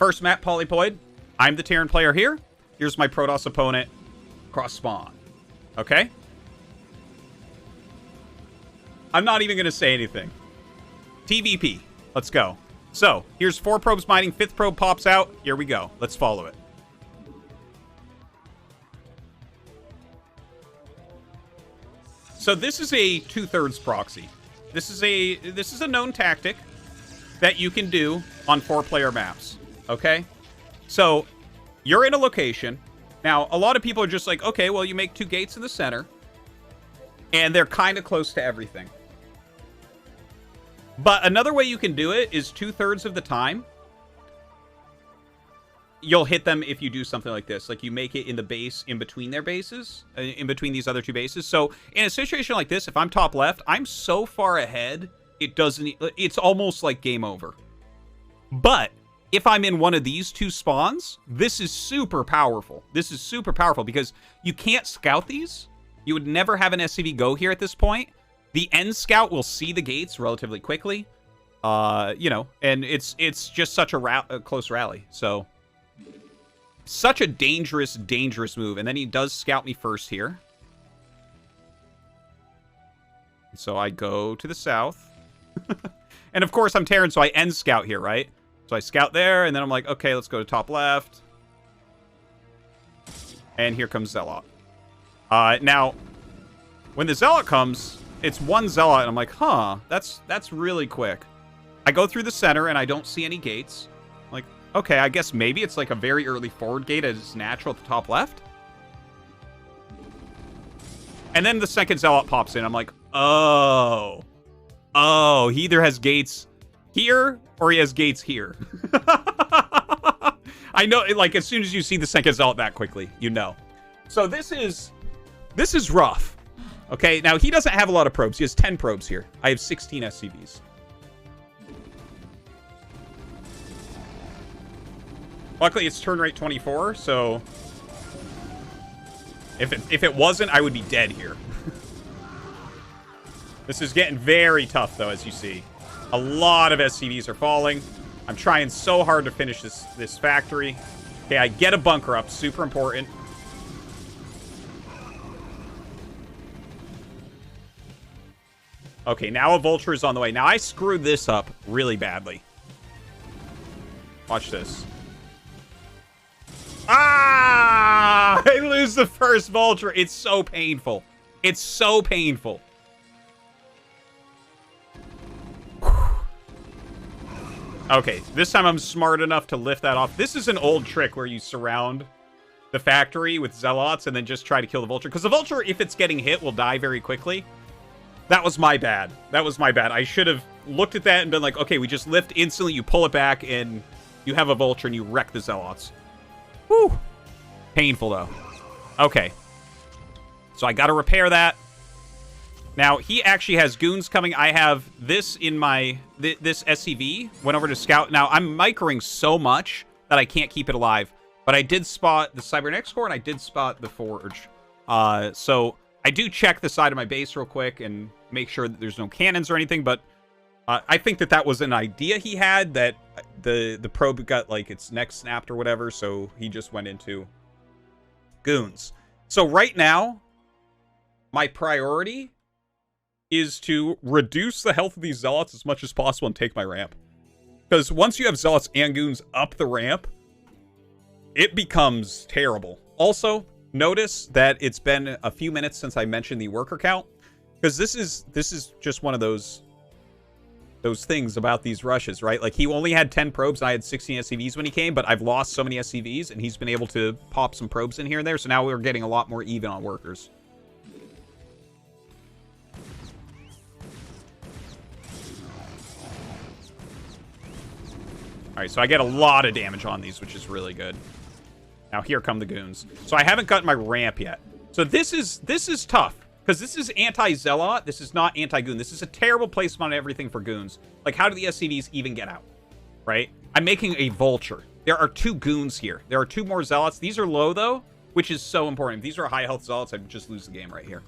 First map, Polypoid. I'm the Terran player here. Here's my Protoss opponent. Cross spawn. Okay? I'm not even going to say anything. TVP. Let's go. So, here's 4 probes mining. 5th probe pops out. Here we go. Let's follow it. So this is a 2/3 proxy. This is a known tactic that you can do on 4-player maps. Okay? So, you're in a location. Now, a lot of people are just like, okay, well, you make 2 gates in the center. And they're kind of close to everything. But another way you can do it is 2/3 of the time, you'll hit them if you do something like this. Like, you make it in the base in between their bases, in between these other 2 bases. So, in a situation like this, if I'm top left, I'm so far ahead, it's almost like game over. But if I'm in one of these 2 spawns, this is super powerful. This is super powerful because you can't scout these. You would never have an SCV go here at this point. The end scout will see the gates relatively quickly. You know, and it's just such a close rally. So, such a dangerous move. And then he does scout me first here. So I go to the south. And of course I'm Terran, so I end scout here, right? So I scout there, and then I'm like, okay, let's go to top left. And here comes Zealot. Now, when the Zealot comes, it's 1 Zealot, and I'm like, huh, that's really quick. I go through the center, and I don't see any gates. I'm like, okay, I guess maybe it's like a very early forward gate as natural at the top left. And then the second Zealot pops in. I'm like, oh, he either has gates here or he has gates here. I know, like, as soon as you see the second Zealot that quickly, you know. So this is rough. Okay, now he doesn't have a lot of probes. He has 10 probes here. I have 16 SCVs. Luckily, it's turn rate 24, so if it wasn't, I would be dead here. This is getting very tough, though, as you see. A lot of SCVs are falling. I'm trying so hard to finish this factory. Okay, I get a bunker up. Super important. Okay, now a vulture is on the way. Now, I screwed this up really badly. Watch this. Ah! I lose the first vulture. It's so painful. It's so painful. Okay, this time I'm smart enough to lift that off. This is an old trick where you surround the factory with Zealots and then just try to kill the vulture. Because the vulture, if it's getting hit, will die very quickly. That was my bad. That was my bad. I should have looked at that and been like, okay, we just lift instantly, you pull it back, and you have a vulture and you wreck the Zealots. Whew. Painful, though. Okay. So I gotta repair that. Now, he actually has goons coming. I have this in my... This SCV went over to scout. Now, I'm microing so much that I can't keep it alive. But I did spot the Cybernetics Core, and I did spot the Forge. So I do check the side of my base real quick and make sure that there's no cannons or anything. But I think that was an idea he had, that the probe got, like, its neck snapped or whatever. So he just went into goons. So right now, my priority is to reduce the health of these Zealots as much as possible and take my ramp. Because once you have Zealots and goons up the ramp, it becomes terrible. Also, notice that it's been a few minutes since I mentioned the worker count. Because this is just one of those things about these rushes, right? Like, he only had 10 probes and I had 16 SCVs when he came, but I've lost so many SCVs and he's been able to pop some probes in here and there. So now we're getting a lot more even on workers. Alright, so I get a lot of damage on these, which is really good. Now, here come the goons. So I haven't gotten my ramp yet. So this is tough, because this is anti-Zealot. This is not anti-goon. This is a terrible placement on everything for goons. Like, how do the SCVs even get out? Right? I'm making a vulture. There are 2 goons here. There are 2 more Zealots. These are low, though, which is so important. If these are high-health Zealots, I'd just lose the game right here.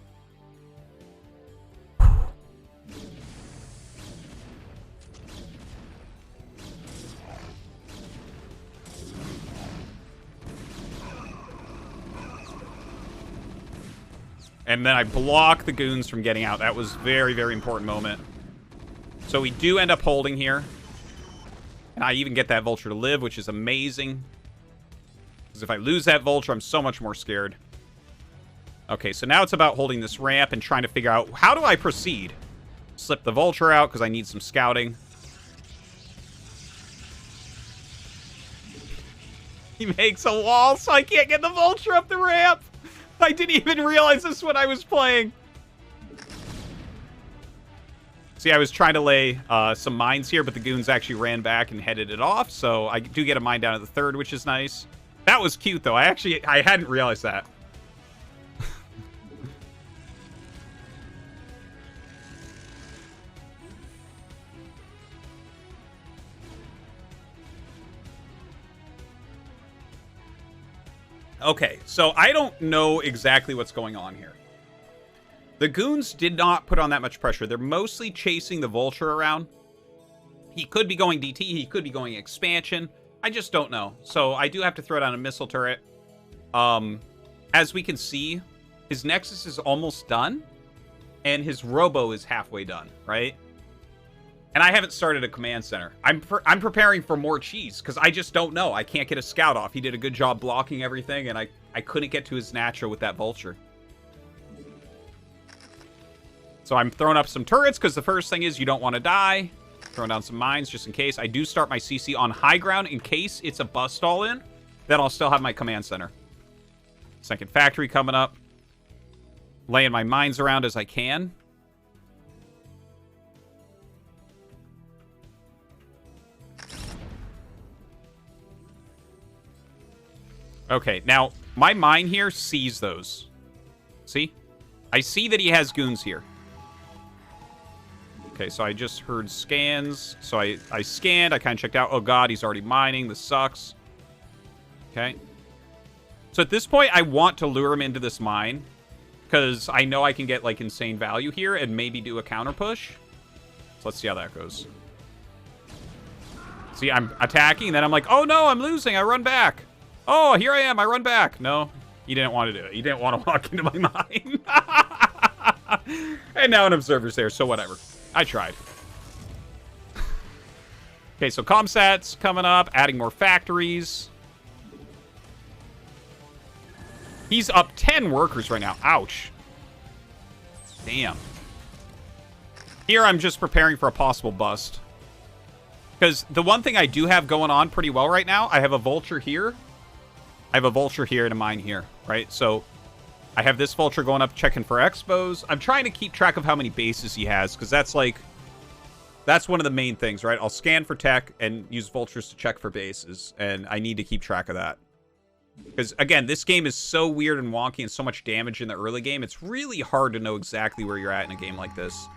And then I block the goons from getting out. That was very, very important moment. So we do end up holding here. And I even get that vulture to live, which is amazing. Because if I lose that vulture, I'm so much more scared. Okay, so now it's about holding this ramp and trying to figure out, how do I proceed? Slip the vulture out because I need some scouting. He makes a wall, so I can't get the vulture up the ramp. I didn't even realize this when I was playing. See, I was trying to lay some mines here, but the goons actually ran back and headed it off. So I do get a mine down at the third, which is nice. That was cute, though. I hadn't realized that. Okay, so I don't know exactly what's going on here. The goons did not put on that much pressure. They're mostly chasing the vulture around. He could be going DT. He could be going expansion. I just don't know. So I do have to throw down a missile turret. As we can see, his Nexus is almost done. And his Robo is halfway done, right? And I haven't started a command center. I'm preparing for more cheese because I just don't know. I can't get a scout off. He did a good job blocking everything, and I couldn't get to his natural with that vulture. So I'm throwing up some turrets because the first thing is you don't want to die. Throwing down some mines just in case. I do start my CC on high ground in case it's a bust all in. Then I'll still have my command center. Second factory coming up. Laying my mines around as I can. Okay, now, my mine here sees those. See? I see that he has goons here. Okay, so I just heard scans. So I scanned, I kind of checked out. Oh god, he's already mining. This sucks. Okay. So at this point, I want to lure him into this mine. Because I know I can get, like, insane value here and maybe do a counter push. So let's see how that goes. See, I'm attacking, and then I'm like, oh no, I'm losing. I run back. Oh, here I am. I run back. No, you didn't want to do it. You didn't want to walk into my mine. And now an observer's there, so whatever. I tried. Okay, so ComSat's coming up, adding more factories. He's up 10 workers right now. Ouch. Damn. Here I'm just preparing for a possible bust. Because the one thing I do have going on pretty well right now, I have a vulture here. I have a vulture here and a mine here, right? So I have this vulture going up checking for expos. I'm trying to keep track of how many bases he has because that's like, that's one of the main things, right? I'll scan for tech and use vultures to check for bases, and I need to keep track of that. Because, again, this game is so weird and wonky and so much damage in the early game, it's really hard to know exactly where you're at in a game like this.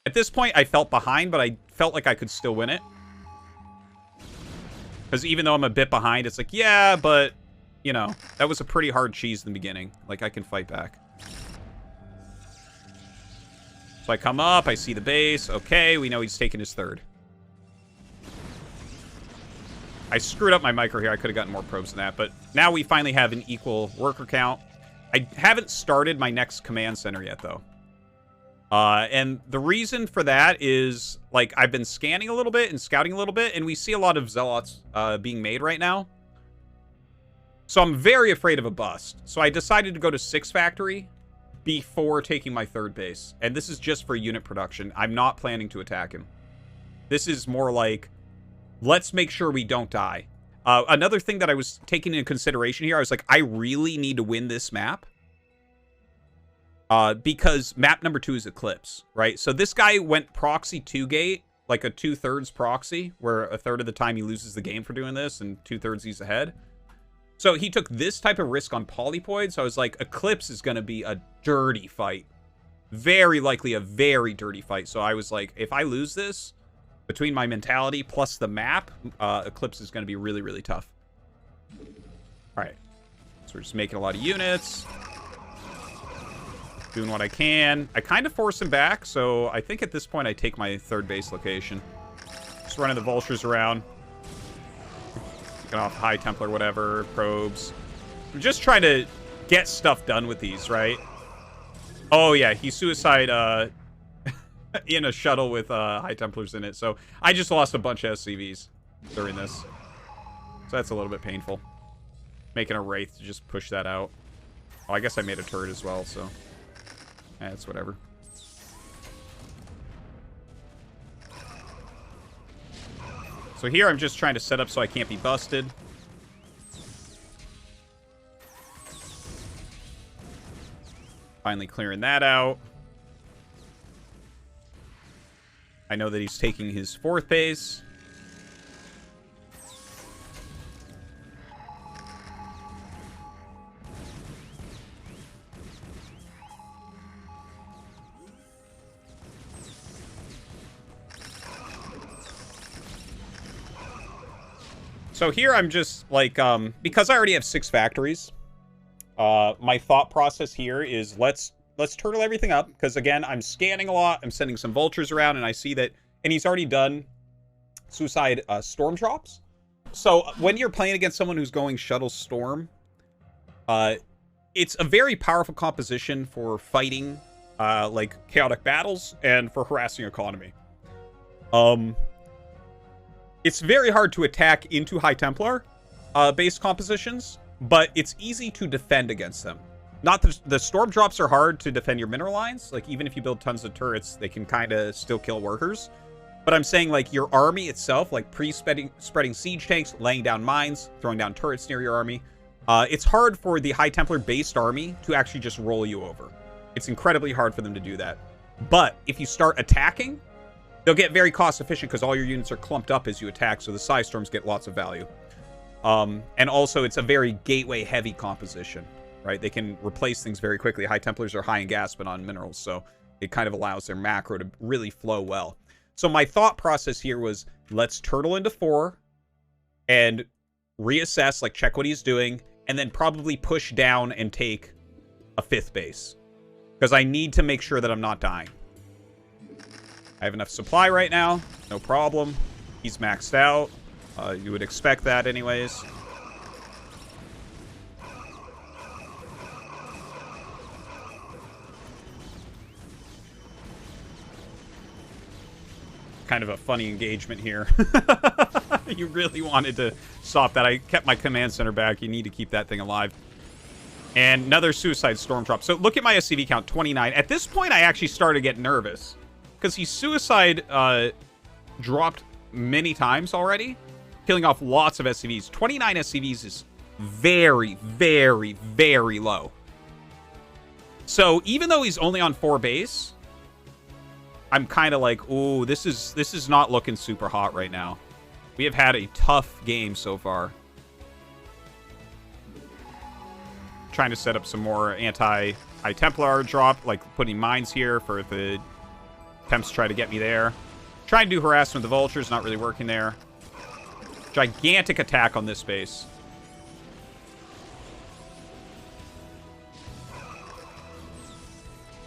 At this point, I felt behind, but I felt like I could still win it. Because even though I'm a bit behind, it's like, yeah, but, you know, that was a pretty hard cheese in the beginning. Like, I can fight back. So I come up, I see the base. Okay, we know he's taking his third. I screwed up my micro here. I could have gotten more probes than that. But now we finally have an equal worker count. I haven't started my next command center yet, though. And the reason for that is, like, I've been scanning a little bit and scouting a little bit, and we see a lot of zealots being made right now. So I'm very afraid of a bust. So I decided to go to 6 factory before taking my third base. And this is just for unit production. I'm not planning to attack him. This is more like, let's make sure we don't die. Another thing that I was taking into consideration here, I was like, I really need to win this map. Because map number 2 is Eclipse, right? So this guy went proxy 2-gate, like a 2/3 proxy, where a third of the time he loses the game for doing this, and 2/3 he's ahead. So he took this type of risk on Polypoid, so I was like, Eclipse is going to be a dirty fight. Very likely a very dirty fight. So I was like, if I lose this, between my mentality plus the map, Eclipse is going to be really, really tough. Alright. So we're just making a lot of units. Doing what I can. I kind of force him back, so I think at this point I take my third base location. Just running the vultures around. Picking off High Templar, whatever. Probes. I'm just trying to get stuff done with these, right? Oh, yeah, he suicide in a shuttle with High Templars in it. So I just lost a bunch of SCVs during this. So that's a little bit painful. Making a Wraith to just push that out. Oh, I guess I made a turret as well, so... it's whatever. So here I'm just trying to set up so I can't be busted. Finally clearing that out. I know that he's taking his 4th base. So here I'm just like, because I already have 6 factories, my thought process here is let's turtle everything up, because again, I'm scanning a lot, I'm sending some vultures around, and I see that, and he's already done suicide storm drops. So when you're playing against someone who's going shuttle storm, it's a very powerful composition for fighting like chaotic battles and for harassing economy. It's very hard to attack into High Templar based compositions, but it's easy to defend against them. Not the storm drops are hard to defend your mineral lines. Like, even if you build tons of turrets, they can kind of still kill workers. But I'm saying, like, your army itself, like spreading siege tanks, laying down mines, throwing down turrets near your army, it's hard for the High Templar based army to actually just roll you over. It's incredibly hard for them to do that. But if you start attacking, they'll get very cost efficient because all your units are clumped up as you attack, so the size storms get lots of value. And also, it's a very gateway heavy composition, right? They can replace things very quickly. High Templars are high in gas, but on minerals, so it kind of allows their macro to really flow well. So my thought process here was, let's turtle into 4 and reassess, like check what he's doing, and then probably push down and take a 5th base. Because I need to make sure that I'm not dying. I have enough supply right now. No problem. He's maxed out. You would expect that anyways. Kind of a funny engagement here. You really wanted to stop that. I kept my command center back. You need to keep that thing alive. And another suicide storm drop. So look at my SCV count, 29. At this point, I actually started to get nervous. Because he suicide dropped many times already, killing off lots of SCVs. 29 SCVs is very, very, very low. So even though he's only on 4 base, I'm kind of like, ooh, this is not looking super hot right now. We have had a tough game so far. Trying to set up some more anti-High Templar drop, like putting mines here for the attempts to try to get me there. Trying to do harassment with the vultures, not really working there. Gigantic attack on this base.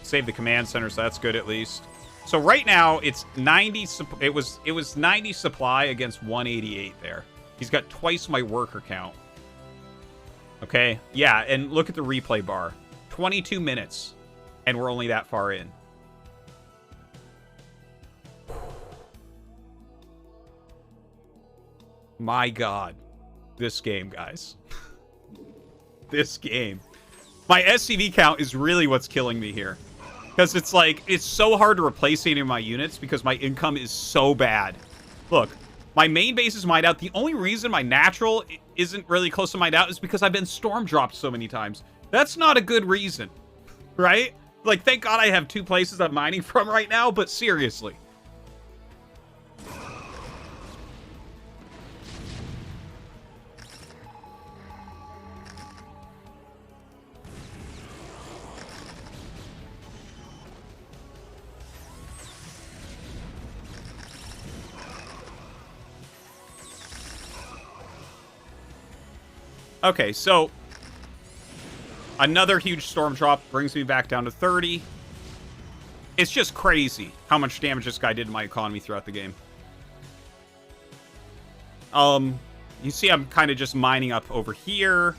Save the command center, so that's good at least. So right now it's 90. It was 90 supply against 188 there. He's got twice my worker count. Okay, yeah, and look at the replay bar. 22 minutes, and we're only that far in. My God. This game, guys. This game. My SCV count is really what's killing me here. Because it's like, it's so hard to replace any of my units because my income is so bad. Look, my main base is mined out. The only reason my natural isn't really close to mined out is because I've been storm dropped so many times. That's not a good reason, right? Like, thank God I have 2 places I'm mining from right now, but seriously. Okay, so another huge storm drop brings me back down to 30. It's just crazy how much damage this guy did to my economy throughout the game. You see I'm kind of just mining up over here.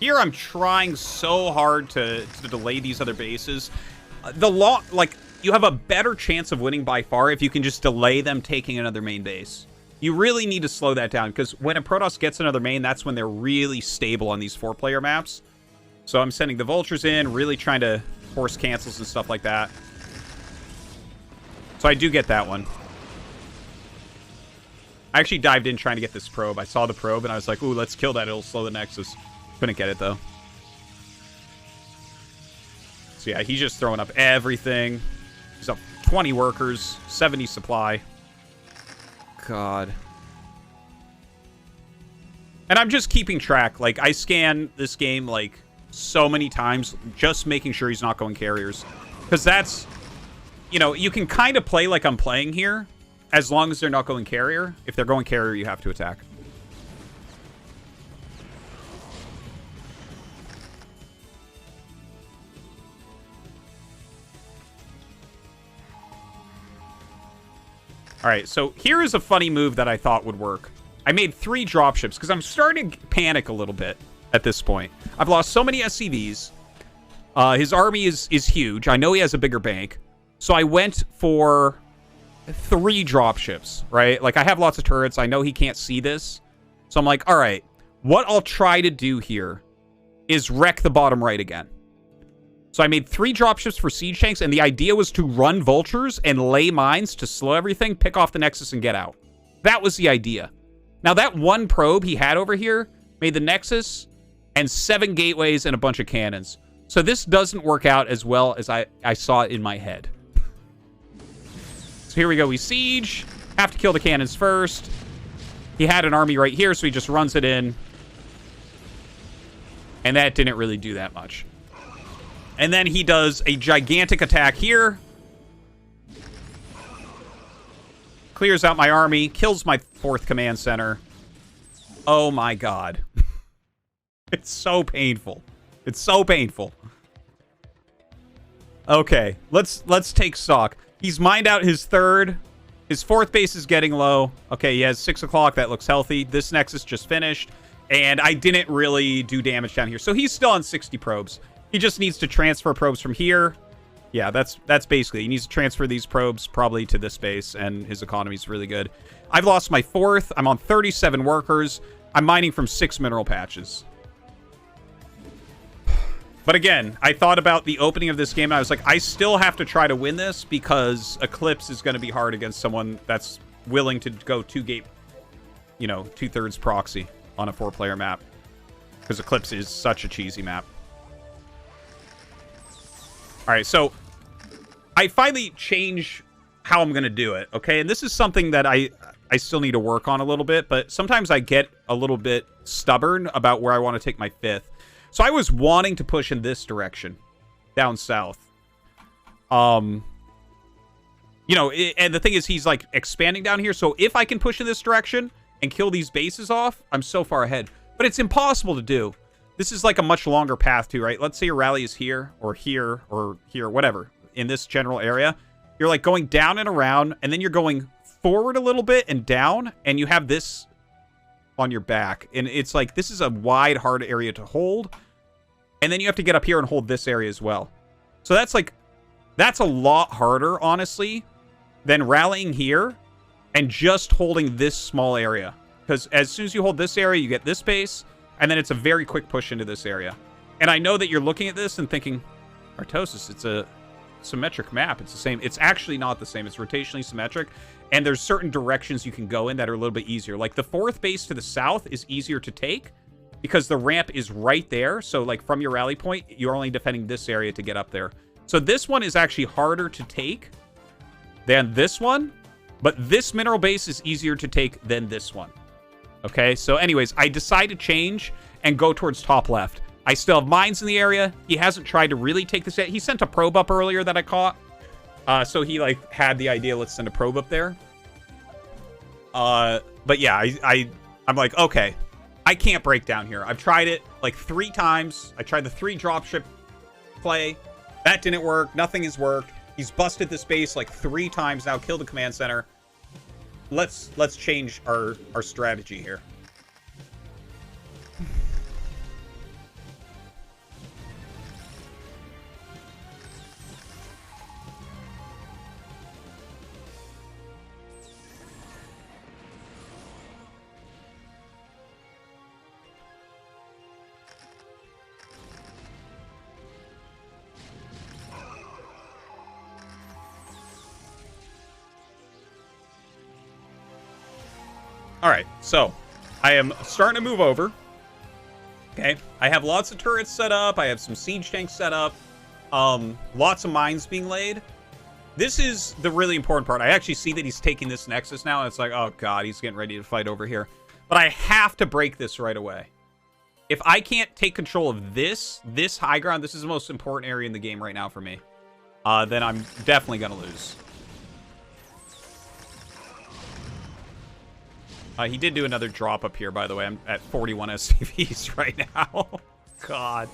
Here I'm trying so hard to delay these other bases. Like, you have a better chance of winning by far if you can just delay them taking another main base. You really need to slow that down, because when a Protoss gets another main, that's when they're really stable on these 4-player maps. So I'm sending the Vultures in, really trying to force cancels and stuff like that. So I do get that one. I actually dived in trying to get this probe. I saw the probe, and I was like, ooh, let's kill that. It'll slow the Nexus. Couldn't get it, though. So yeah, he's just throwing up everything. He's up 20 workers, 70 supply. God. And I'm just keeping track. Like, I scan this game, like, so many times, just making sure he's not going carriers. Because that's, you know, you can kind of play like I'm playing here, as long as they're not going carrier. If they're going carrier, you have to attack. All right, so here is a funny move that I thought would work. I made 3 dropships because I'm starting to panic a little bit at this point. I've lost so many SCVs. His army is huge. I know he has a bigger bank. So I went for 3 dropships, right? Like, I have lots of turrets. I know he can't see this. So I'm like, all right, what I'll try to do here is wreck the bottom right again. So I made 3 dropships for siege tanks, and the idea was to run vultures and lay mines to slow everything, pick off the Nexus, and get out. That was the idea. Now, that one probe he had over here made the Nexus and 7 gateways and a bunch of cannons. So this doesn't work out as well as I saw it in my head. So here we go. We siege. Have to kill the cannons first. He had an army right here, so he just runs it in. And that didn't really do that much. And then he does a gigantic attack here. Clears out my army. Kills my 4th command center. Oh my god. It's so painful. It's so painful. Okay, let's take stock. He's mined out his 3rd. His 4th base is getting low. Okay, he has 6 o'clock. That looks healthy. This Nexus just finished. And I didn't really do damage down here. So he's still on 60 probes. He just needs to transfer probes from here. Yeah, that's basically. He needs to transfer these probes probably to this base, and his economy is really good. I've lost my 4th. I'm on 37 workers. I'm mining from 6 mineral patches. But again, I thought about the opening of this game, and I was like, I still have to try to win this because Eclipse is going to be hard against someone that's willing to go 2-gate, you know, 2/3 proxy on a 4-player map. Because Eclipse is such a cheesy map. All right, so I finally change how I'm going to do it, okay? And this is something that I still need to work on a little bit, but sometimes I get a little bit stubborn about where I want to take my 5th. So I was wanting to push in this direction, down south. You know, and the thing is, he's, like, expanding down here, so if I can push in this direction and kill these bases off, I'm so far ahead. But it's impossible to do. This is like a much longer path too, right? Let's say your rally is here, or here, or here, whatever, in this general area. You're like going down and around, and then you're going forward a little bit and down, and you have this on your back. And it's like, this is a wide, hard area to hold. And then you have to get up here and hold this area as well. So that's like, that's a lot harder, honestly, than rallying here and just holding this small area. Because as soon as you hold this area, you get this base. And then it's a very quick push into this area. And I know that you're looking at this and thinking, Artosis, it's a symmetric map. It's the same. It's actually not the same. It's rotationally symmetric. And there's certain directions you can go in that are a little bit easier. Like the 4th base to the south is easier to take because the ramp is right there. So like from your rally point, you're only defending this area to get up there. So this one is actually harder to take than this one. But this mineral base is easier to take than this one. Okay, so anyways, I decide to change and go towards top left. I still have mines in the area. He hasn't tried to really take this yet. He sent a probe up earlier that I caught. So he, like, had the idea, let's send a probe up there. But yeah, I'm like, okay, I can't break down here. I've tried it, like, 3 times. I tried the 3 dropship play. That didn't work. Nothing has worked. He's busted this base, like, 3 times now, killed the command center. Let's change our strategy here. All right, so I am starting to move over. Okay, I have lots of turrets set up. I have some siege tanks set up. Lots of mines being laid. This is the really important part. I actually see that he's taking this Nexus now, and it's like, oh god, he's getting ready to fight over here. But I have to break this right away. If I can't take control of this high ground, this is the most important area in the game right now for me, then I'm definitely going to lose. He did do another drop up here, by the way. I'm at 41 SCVs right now. God.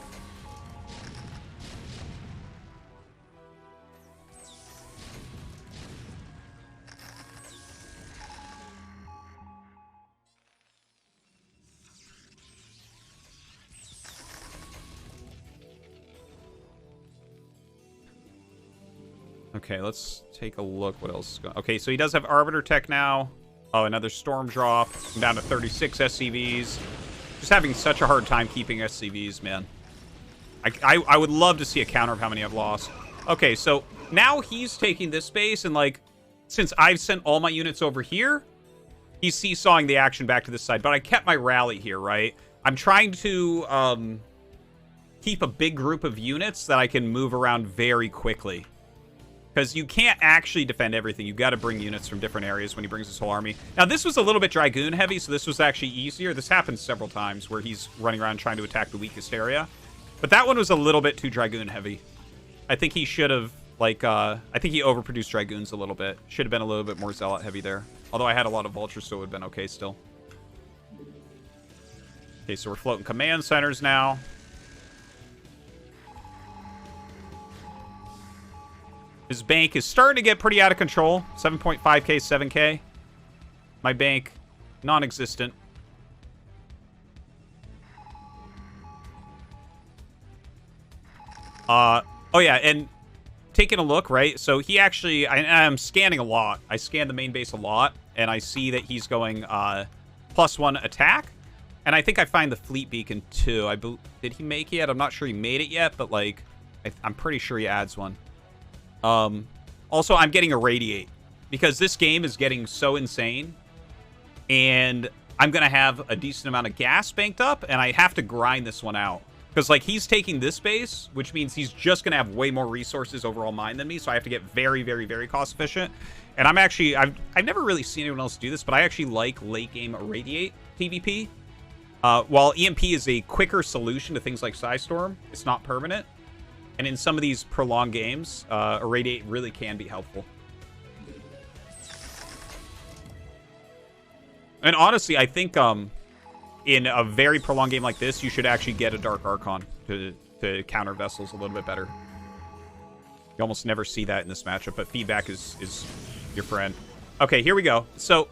Okay, let's take a look what else is going on. Okay, so he does have Arbiter Tech now. Oh, another Storm drop. I'm down to 36 SCVs. Just having such a hard time keeping SCVs, man. I would love to see a counter of how many I've lost. Okay, so now he's taking this space, and, like, since I've sent all my units over here, he's seesawing the action back to this side. But I kept my rally here, right? I'm trying to keep a big group of units that I can move around very quickly. Because you can't actually defend everything. You've got to bring units from different areas when he brings his whole army. Now, this was a little bit Dragoon heavy, so this was actually easier. This happens several times where he's running around trying to attack the weakest area. But that one was a little bit too Dragoon heavy. I think he should have, like, I think he overproduced Dragoons a little bit. Should have been a little bit more Zealot heavy there. Although I had a lot of Vultures, so it would have been okay still. Okay, so we're floating command centers now. His bank is starting to get pretty out of control. 7.5k, 7k. My bank, non-existent. Oh yeah, and taking a look, right? So he actually, I'm scanning a lot. I scan the main base a lot, and I see that he's going +1 attack. And I think I find the fleet beacon too. Did he make it yet? I'm not sure he made it yet, but like, I'm pretty sure he adds one. Also, I'm getting Irradiate because this game is getting so insane, and I'm going to have a decent amount of gas banked up, and I have to grind this one out because, like, he's taking this base, which means he's just going to have way more resources overall mine than me, so I have to get very, very, very cost efficient. And I'm actually, I've never really seen anyone else do this, but I actually like late game Irradiate PvP. While EMP is a quicker solution to things like Psystorm, it's not permanent. And in some of these prolonged games, Irradiate really can be helpful. And honestly, I think in a very prolonged game like this, you should actually get a Dark Archon to counter vessels a little bit better. You almost never see that in this matchup, but feedback is your friend. Okay, here we go. So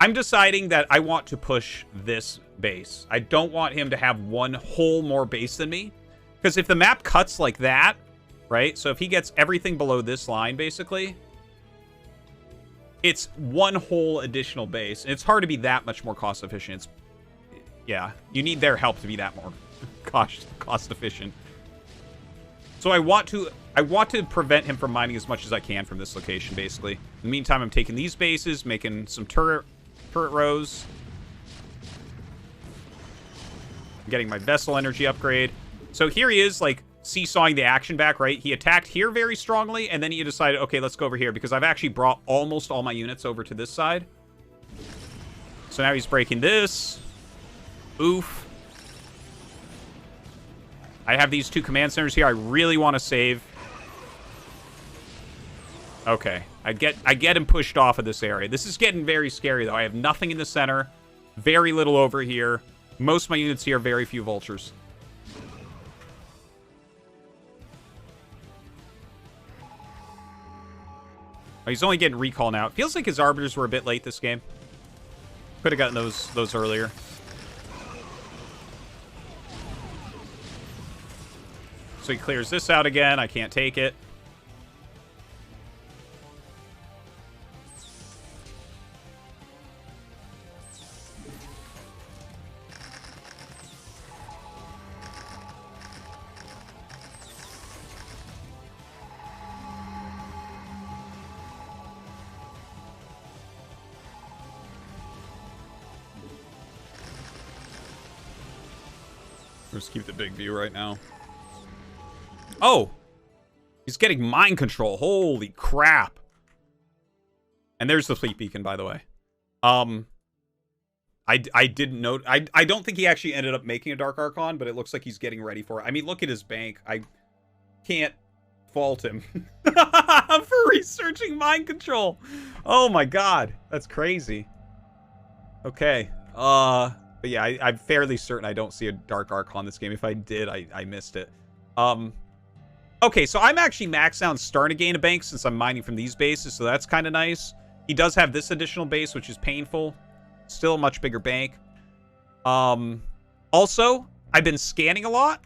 I'm deciding that I want to push this base. I don't want him to have one whole more base than me. Because if the map cuts like that, right? So if he gets everything below this line, basically, it's one whole additional base. And it's hard to be that much more cost efficient. Yeah, you need their help to be that more cost efficient. So I want to prevent him from mining as much as I can from this location, basically. In the meantime, I'm taking these bases, making some turret rows. I'm getting my vessel energy upgrade. So here he is, like, seesawing the action back, right? He attacked here very strongly, and then he decided, okay, let's go over here, because I've actually brought almost all my units over to this side. So now he's breaking this. Oof. I have these two command centers here I really want to save. Okay. I get him pushed off of this area. This is getting very scary, though. I have nothing in the center. Very little over here. Most of my units here, very few vultures. Oh, he's only getting recall now. It feels like his arbiters were a bit late this game. Could have gotten those earlier. So he clears this out again. I can't take it. Let's keep the big view right now. Oh! He's getting mind control. Holy crap. And there's the fleet beacon, by the way. I didn't know. I don't think he actually ended up making a Dark Archon, but it looks like he's getting ready for it. I mean, look at his bank. I can't fault him for researching mind control. Oh my god. That's crazy. Okay. But yeah, I'm fairly certain I don't see a Dark Archon in this game. If I did, I missed it. Okay, so I'm actually maxed out and starting to gain a bank since I'm mining from these bases, so that's kind of nice. He does have this additional base, which is painful. Still a much bigger bank. Also, I've been scanning a lot.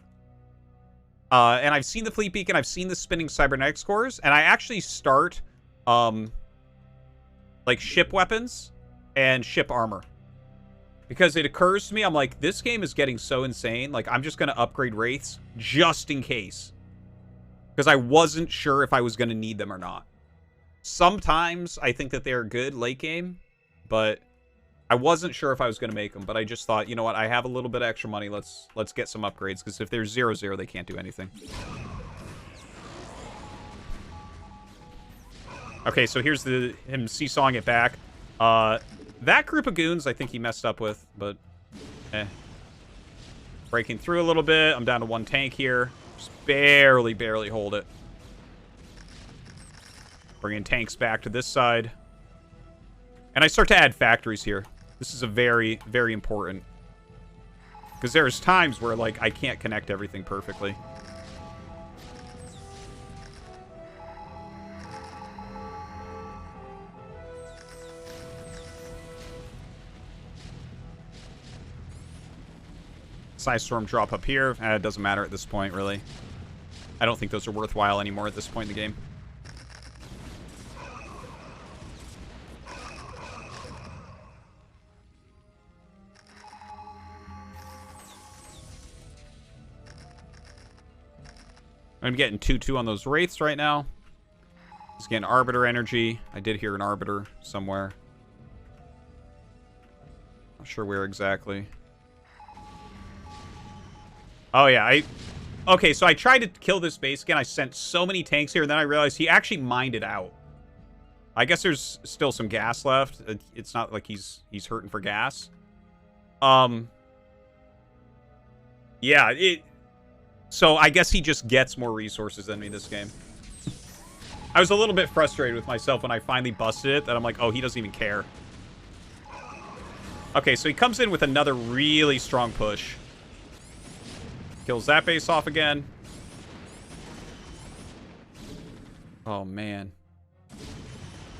And I've seen the Fleet Beacon, I've seen the spinning cybernetics cores, and I actually start, like, ship weapons and ship armor. Because it occurs to me, I'm like, this game is getting so insane, like, I'm just going to upgrade Wraiths just in case. Because I wasn't sure if I was going to need them or not. Sometimes I think that they're good late game, but I wasn't sure if I was going to make them. But I just thought, you know what, I have a little bit of extra money, let's get some upgrades, because if there's 0-0, they can't do anything. Okay, so here's him seesawing it back. That group of goons, I think he messed up with, but breaking through a little bit. I'm down to 1 tank here. Just barely hold it. Bringing tanks back to this side. And I start to add factories here. This is a very important. Because there's times where, like, I can't connect everything perfectly. Storm drop up here. It doesn't matter at this point, really. I don't think those are worthwhile anymore at this point in the game. I'm getting 2-2 on those Wraiths right now. He's getting Arbiter energy. I did hear an Arbiter somewhere. Not sure where exactly. Oh, yeah. Okay, so I tried to kill this base again. I sent so many tanks here, and then I realized he actually mined it out. I guess there's still some gas left. It's not like he's hurting for gas. Yeah, so I guess he just gets more resources than me this game. I was a little bit frustrated with myself when I finally busted it, that I'm like, oh, he doesn't even care. Okay, so he comes in with another really strong push. Kills that base off again. Oh, man.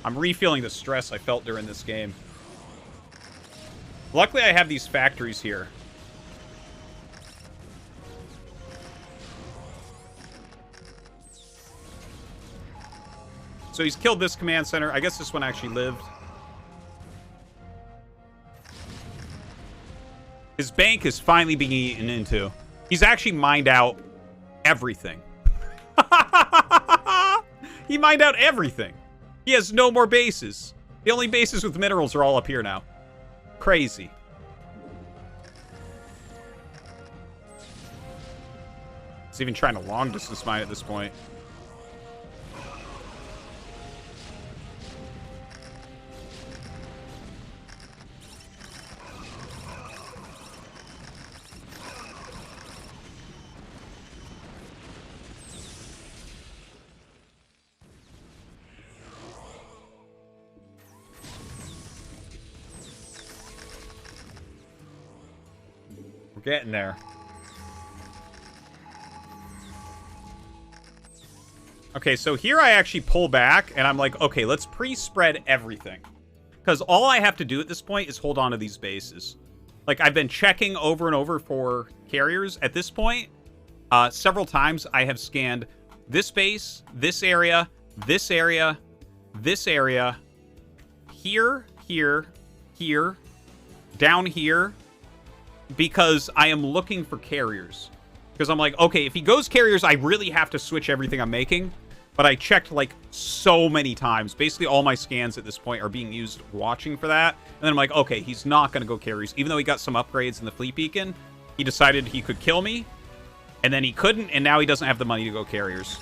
I'm re-feeling the stress I felt during this game. Luckily, I have these factories here. So he's killed this command center. I guess this one actually lived. His bank is finally being eaten into. He's actually mined out everything. He mined out everything. He has no more bases. The only bases with minerals are all up here now. Crazy. He's even trying to long distance mine at this point. We're getting there. Okay, so here I actually pull back, and I'm like, okay, let's pre-spread everything. Because all I have to do at this point is hold on to these bases. Like, I've been checking over and over for carriers. At this point, several times I have scanned this base, this area, this area, this area, here, down here, because I am looking for carriers. Because I'm like, okay, if he goes carriers, I really have to switch everything I'm making. But I checked, like, so many times. Basically, all my scans at this point are being used watching for that. And then I'm like, okay, he's not going to go carriers. Even though he got some upgrades in the Fleet Beacon, he decided he could kill me, and then he couldn't, and now he doesn't have the money to go carriers.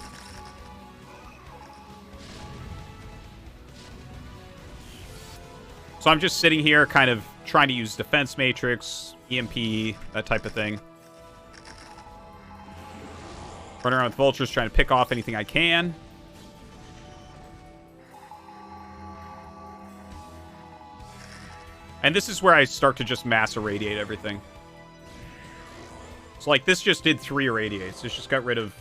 So I'm just sitting here kind of trying to use defense matrix, EMP, that type of thing. Running around with vultures, trying to pick off anything I can. And this is where I start to just mass irradiate everything. So, like, this just did 3 irradiates. This just got rid of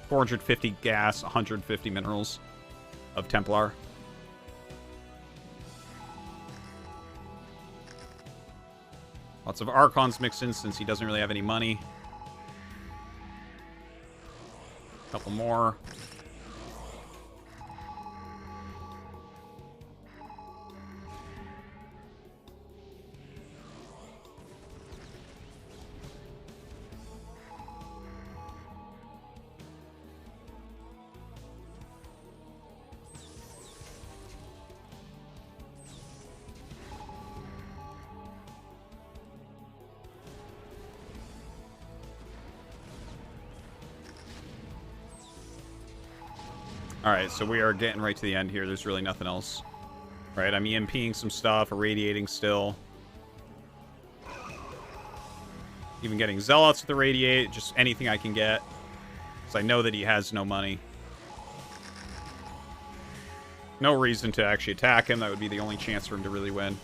450 gas, 150 minerals of Templar. Lots of Archons mixed in since he doesn't really have any money. A couple more. Alright, so we are getting right to the end here. There's really nothing else. Right, I'm EMPing some stuff, irradiating still. Even getting Zealots with the radiate, just anything I can get. Because I know that he has no money. No reason to actually attack him. That would be the only chance for him to really win.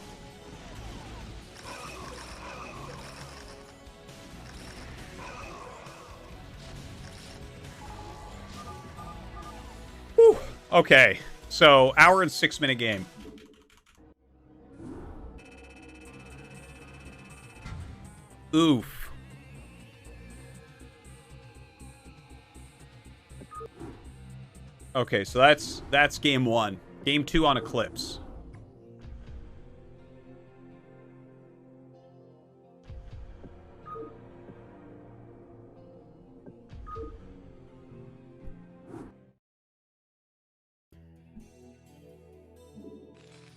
Okay, so hour and 6-minute game. Oof. Okay, so that's game 1. Game 2 on Eclipse.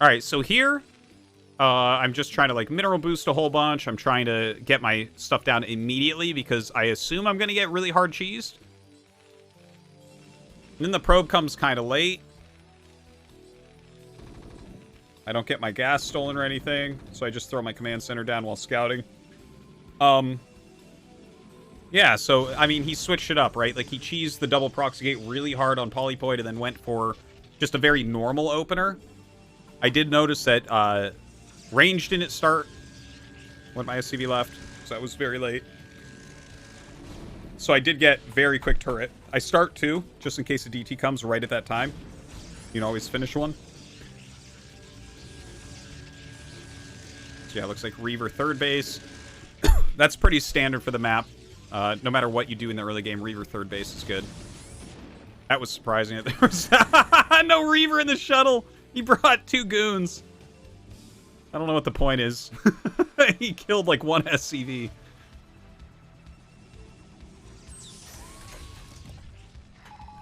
All right, so here, I'm just trying to, like, mineral boost a whole bunch. I'm trying to get my stuff down immediately because I assume I'm going to get really hard cheesed. And then the probe comes kind of late. I don't get my gas stolen or anything, so I just throw my command center down while scouting. Yeah, so, I mean, he switched it up, right? Like, he cheesed the double proxy gate really hard on Polypoid and then went for just a very normal opener. I did notice that range didn't start when my SCV left, so that was very late. So I did get very quick turret. I start 2, just in case a DT comes right at that time. You can always finish one. So yeah, it looks like Reaver third base. That's pretty standard for the map. No matter what you do in the early game, Reaver third base is good. That was surprising that there was no Reaver in the shuttle. He brought 2 goons. I don't know what the point is. He killed like 1 SCV.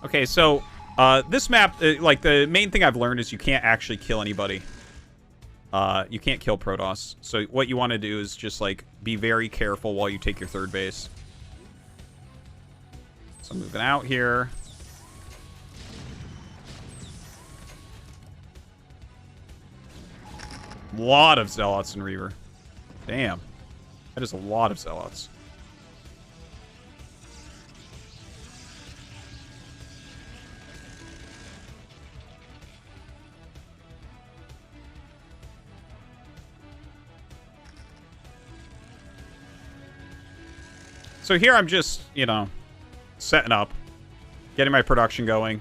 Okay, so this map, like the main thing I've learned is you can't actually kill anybody. You can't kill Protoss. So what you want to do is just like be very careful while you take your third base. So I'm moving out here. Lot of Zealots in Reaver. Damn. That is a lot of Zealots. So here I'm just, you know, setting up, getting my production going,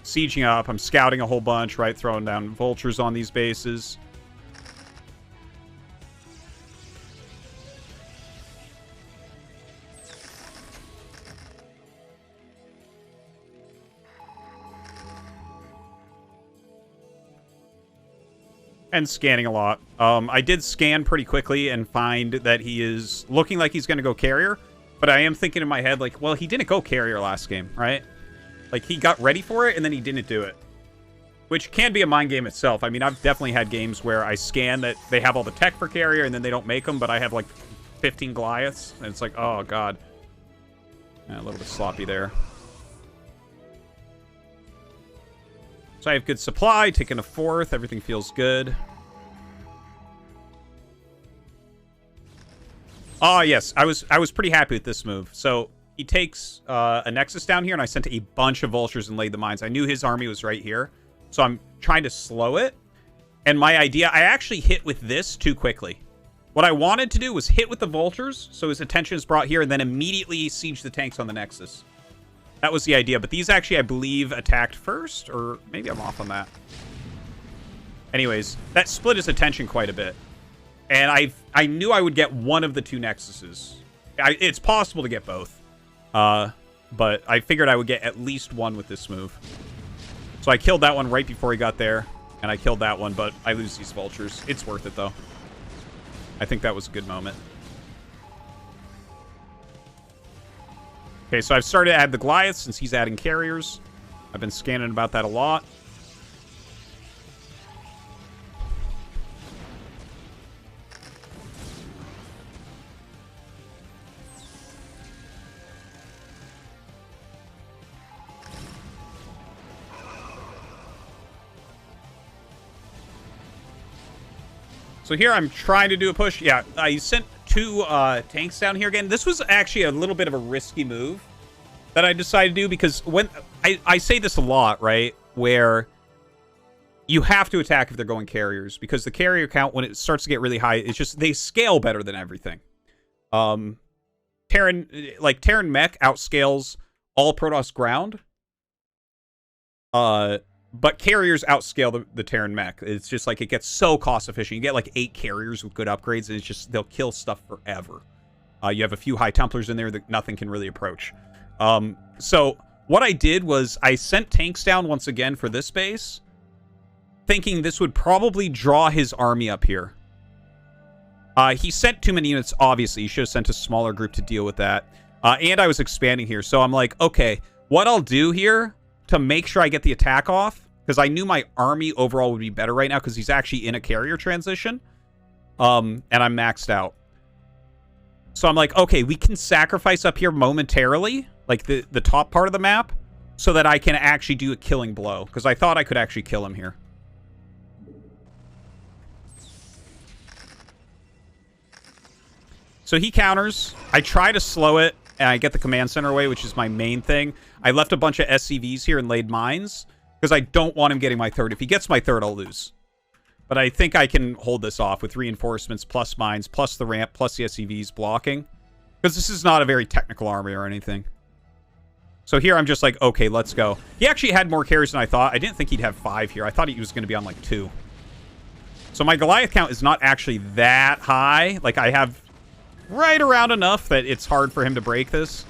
sieging up. I'm scouting a whole bunch, right? Throwing down vultures on these bases. And scanning a lot. I did scan pretty quickly and find that he is looking like he's going to go carrier. But I am thinking in my head, like, well, he didn't go carrier last game, right? Like, he got ready for it, and then he didn't do it. Which can be a mind game itself. I mean, I've definitely had games where I scan that they have all the tech for carrier, and then they don't make them, but I have, like, 15 Goliaths. And it's like, oh, God. Yeah, a little bit sloppy there. So I have good supply, taking a 4th. Everything feels good. Oh, yes. I was pretty happy with this move. So he takes a Nexus down here, and I sent a bunch of Vultures and laid the mines. I knew his army was right here. So I'm trying to slow it. And my idea, I actually hit with this too quickly. What I wanted to do was hit with the Vultures, so his attention is brought here, and then immediately siege the tanks on the Nexus. That was the idea, but these actually, I believe, attacked first, or maybe I'm off on that. Anyways, that split his attention quite a bit. And I knew I would get one of the 2 Nexuses. It's possible to get both. But I figured I would get at least one with this move. So I killed that one right before he got there. And I killed that one, but I lose these Vultures. It's worth it, though. I think that was a good moment. Okay, so I've started to add the Goliaths since he's adding carriers. I've been scanning about that a lot. So here I'm trying to do a push. Yeah, I sent 2 tanks down here again. This was actually a little bit of a risky move that I decided to do because when I say this a lot, right? Where you have to attack if they're going carriers because the carrier count, when it starts to get really high, it's just they scale better than everything. Terran Mech outscales all Protoss ground. But carriers outscale the Terran Mech. It's just like it gets so cost efficient. You get like 8 carriers with good upgrades, and it's just they'll kill stuff forever. You have a few High Templars in there that nothing can really approach. So what I did was I sent tanks down once again for this base, thinking this would probably draw his army up here. He sent too many units, obviously. He should have sent a smaller group to deal with that. And I was expanding here, so I'm like, okay, what I'll do here to make sure I get the attack off, because I knew my army overall would be better right now because he's actually in a carrier transition. And I'm maxed out. So I'm like, okay, we can sacrifice up here momentarily, like the top part of the map, so that I can actually do a killing blow. Because I thought I could actually kill him here. So he counters. I try to slow it, and I get the command center away, which is my main thing. I left a bunch of SCVs here and laid mines, because I don't want him getting my 3rd. If he gets my 3rd, I'll lose. But I think I can hold this off with reinforcements, plus mines, plus the ramp, plus the SCVs blocking. Because this is not a very technical army or anything. So here I'm just like, okay, let's go. He actually had more carriers than I thought. I didn't think he'd have 5 here. I thought he was going to be on like 2. So my Goliath count is not actually that high. Like I have right around enough that it's hard for him to break this.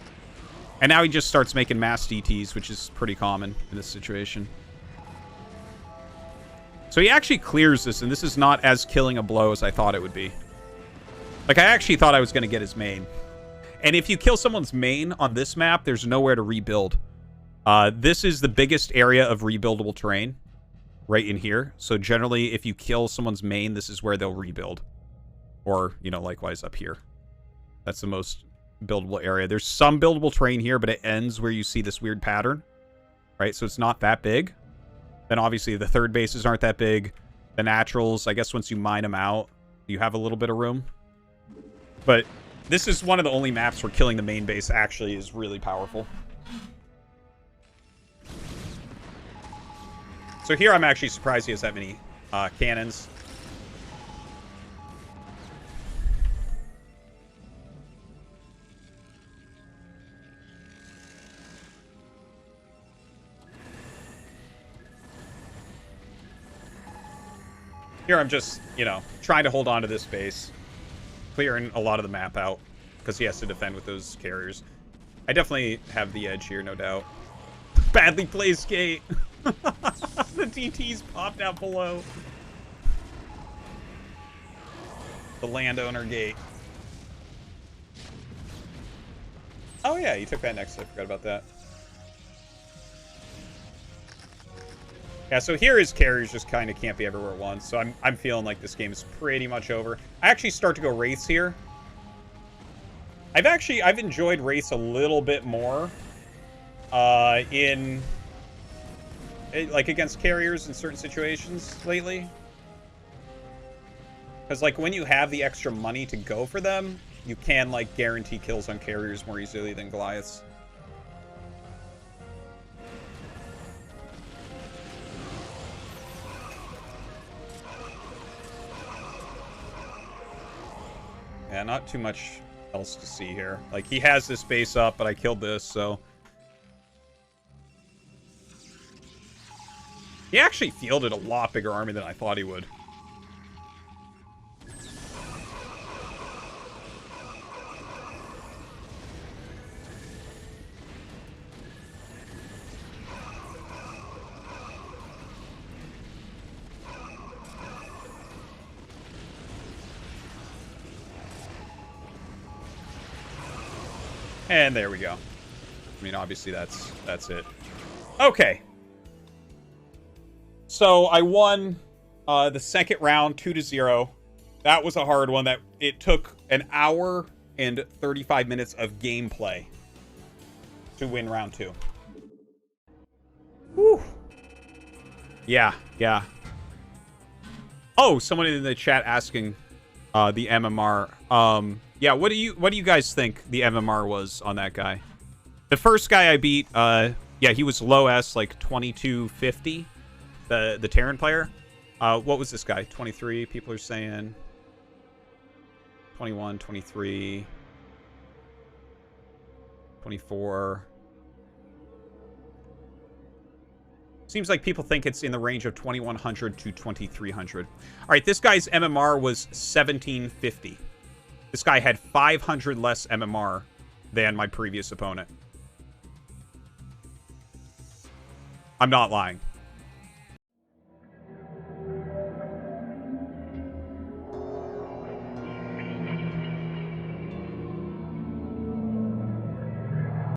And now he just starts making mass DTs, which is pretty common in this situation. So he actually clears this, and this is not as killing a blow as I thought it would be. Like, I actually thought I was going to get his main. And if you kill someone's main on this map, there's nowhere to rebuild. This is the biggest area of rebuildable terrain, right in here. So generally, if you kill someone's main, this is where they'll rebuild. Or, you know, likewise up here. That's the most buildable area. There's some buildable terrain here, but it ends where you see this weird pattern. Right? So it's not that big. Then obviously the 3rd bases aren't that big. The naturals, I guess once you mine them out, you have a little bit of room. But this is one of the only maps where killing the main base actually is really powerful. So here I'm actually surprised he has that many cannons. Here I'm just, you know, trying to hold on to this base. Clearing a lot of the map out. Because he has to defend with those carriers. I definitely have the edge here, no doubt. Badly placed gate. The DT's popped out below. The landowner gate. Oh yeah, you took that next. I forgot about that. Yeah, so here his carriers just kind of can't be everywhere at once. So I'm feeling like this game is pretty much over. I actually start to go Wraiths here. I've enjoyed Wraiths a little bit more in like against carriers in certain situations lately. Because like when you have the extra money to go for them, you can like guarantee kills on carriers more easily than Goliaths. Yeah, not too much else to see here. Like, he has this base up, but I killed this, so... He actually fielded a lot bigger army than I thought he would. And there we go. I mean, obviously that's it. Okay. So I won the second round 2-0. That was a hard one. That it took an hour and 35 minutes of gameplay to win round 2. Whew. Yeah. Oh, someone in the chat asking the MMR. Yeah, what do you guys think the MMR was on that guy? The first guy I beat, yeah, he was low S, like 2250. The Terran player. What was this guy? 23, people are saying. 21, 23, 24. Seems like people think it's in the range of 2100 to 2300. All right, this guy's MMR was 1750. This guy had 500 less MMR than my previous opponent. I'm not lying.